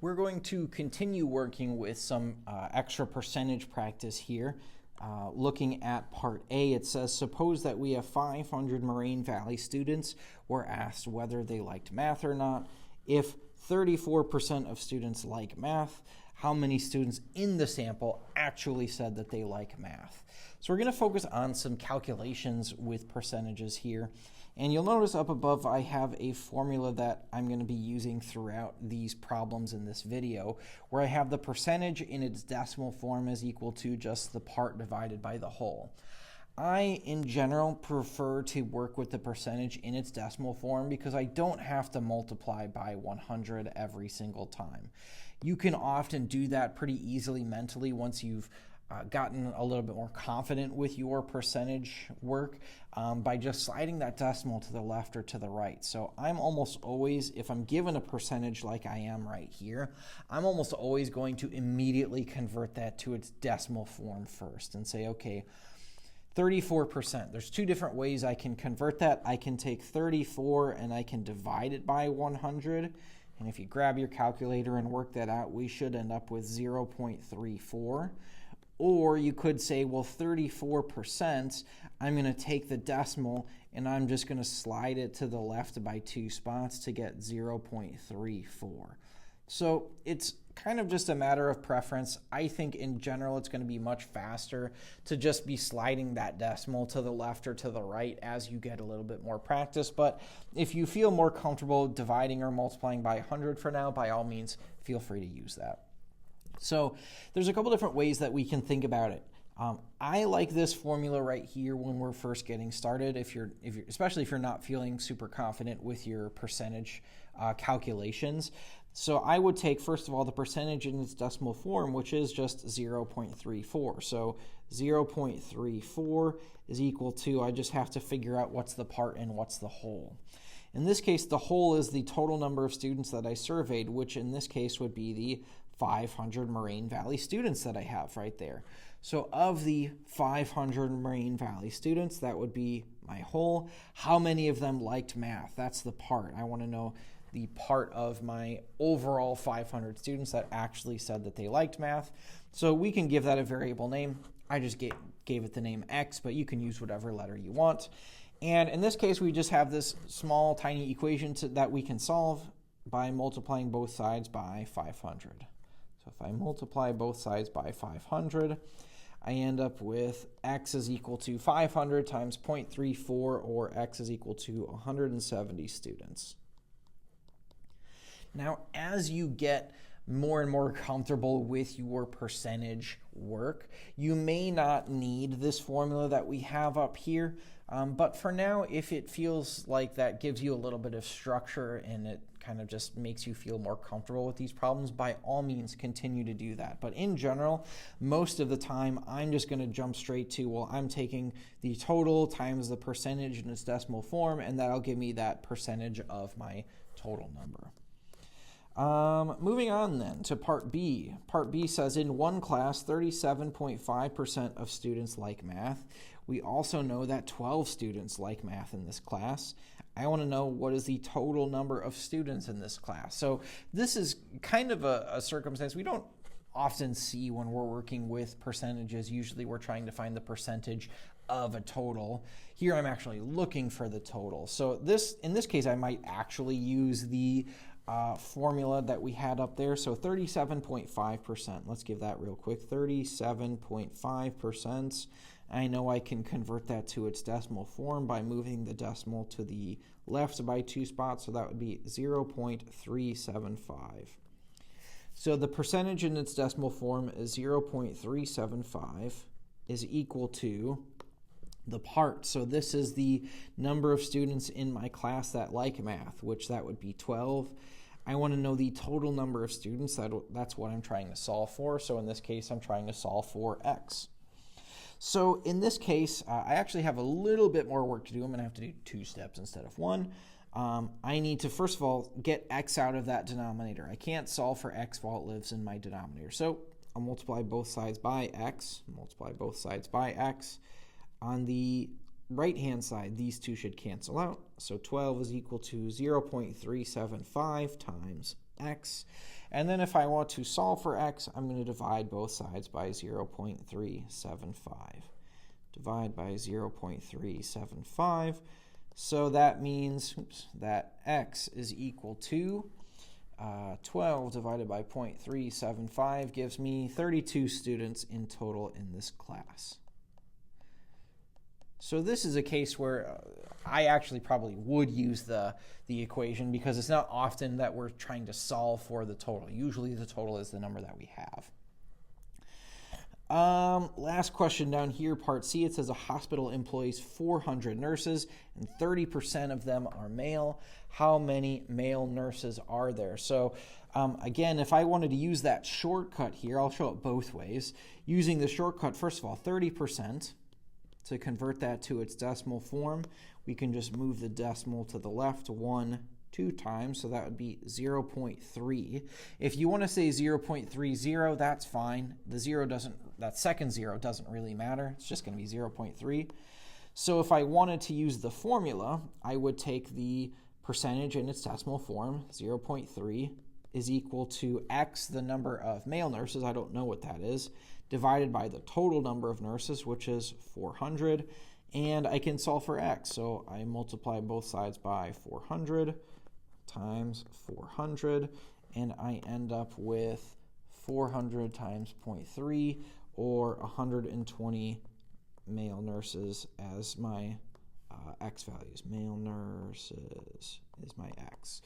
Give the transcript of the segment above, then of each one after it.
We're going to continue working with some extra percentage practice here. Looking at part A, it says, suppose that we have 500 Moraine Valley students were asked whether they liked math or not. If 34% of students like math, how many students in the sample actually said that they like math? So we're going to focus on some calculations with percentages here. And you'll notice up above I have a formula that I'm going to be using throughout these problems in this video, where I have the percentage in its decimal form is equal to just the part divided by the whole. I, in general, prefer to work with the percentage in its decimal form because I don't have to multiply by 100 every single time. You can often do that pretty easily mentally once you've gotten a little bit more confident with your percentage work by just sliding that decimal to the left or to the right. So I'm almost always, if I'm given a percentage like I am right here, I'm almost always going to immediately convert that to its decimal form first and say, okay, 34%. There's two different ways I can convert that. I can take 34 and I can divide it by 100. And if you grab your calculator and work that out, we should end up with 0.34. Or you could say, well, 34%, I'm going to take the decimal and I'm just going to slide it to the left by 2 spots to get 0.34. So it's kind of just a matter of preference. I think in general it's going to be much faster to just be sliding that decimal to the left or to the right as you get a little bit more practice. But if you feel more comfortable dividing or multiplying by 100 for now, by all means, feel free to use that. So there's a couple different ways that we can think about it. I like this formula right here when we're first getting started, especially if you're not feeling super confident with your percentage calculations. So I would take, first of all, the percentage in its decimal form, which is just 0.34. So 0.34 is equal to, I just have to figure out what's the part and what's the whole. In this case, the whole is the total number of students that I surveyed, which in this case would be the 500 Moraine Valley students that I have right there. So of the 500 Moraine Valley students, that would be my whole. How many of them liked math? That's the part. I want to know the part of my overall 500 students that actually said that they liked math. So we can give that a variable name. I just gave it the name X, but you can use whatever letter you want. And in this case, we just have this small, tiny equation that we can solve by multiplying both sides by 500. So if I multiply both sides by 500, I end up with X is equal to 500 times 0.34, or X is equal to 170 students. Now, as you get more and more comfortable with your percentage work, you may not need this formula that we have up here, but for now, if it feels like that gives you a little bit of structure and it kind of just makes you feel more comfortable with these problems, by all means continue to do that. But in general, most of the time, I'm just going to jump straight to, well, I'm taking the total times the percentage in its decimal form, and that'll give me that percentage of my total number. Moving on then to part B. Part B says in one class, 37.5% of students like math. We also know that 12 students like math in this class. I want to know what is the total number of students in this class. So this is kind of a circumstance we don't often see when we're working with percentages. Usually we're trying to find the percentage of a total. Here I'm actually looking for the total. So in this case, I might actually use the formula that we had up there. So 37.5%. Let's give that real quick. 37.5%. I know I can convert that to its decimal form by moving the decimal to the left by 2 spots. So that would be 0.375. So the percentage in its decimal form is 0.375 is equal to the part. So this is the number of students in my class that like math, which that would be 12. I want to know the total number of students. That's what I'm trying to solve for. So in this case, I'm trying to solve for X. So in this case, I actually have a little bit more work to do. I'm going to have to do 2 steps instead of 1. I need to, first of all, get X out of that denominator. I can't solve for X while it lives in my denominator. So I'll multiply both sides by X, multiply both sides by X. On the right-hand side, these two should cancel out. So 12 is equal to 0.375 times x. And then if I want to solve for x, I'm going to divide both sides by 0.375. Divide by 0.375. So that means that x is equal to 12 divided by 0.375 gives me 32 students in total in this class. So this is a case where I actually probably would use the equation because it's not often that we're trying to solve for the total. Usually the total is the number that we have. Last question down here, part C, it says a hospital employs 400 nurses and 30% of them are male. How many male nurses are there? So again, if I wanted to use that shortcut here, I'll show it both ways. Using the shortcut, first of all, 30%, to convert that to its decimal form, we can just move the decimal to the left 2 times, so that would be 0.3. If you want to say 0.30, that's fine. That second zero doesn't really matter. It's just going to be 0.3. So if I wanted to use the formula, I would take the percentage in its decimal form, 0.3 is equal to x, the number of male nurses, I don't know what that is, divided by the total number of nurses, which is 400, and I can solve for x. So I multiply both sides by 400 times 400, and I end up with 400 times 0.3, or 120 male nurses as my x values. Male nurses is my x.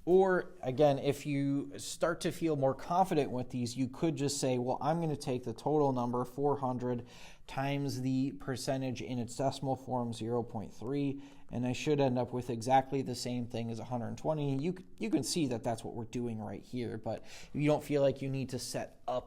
Or again, if you start to feel more confident with these, you could just say, well, I'm going to take the total number, 400, times the percentage in its decimal form, 0.3, and I should end up with exactly the same thing as 120. You can see that that's what we're doing right here, but if you don't feel like you need to set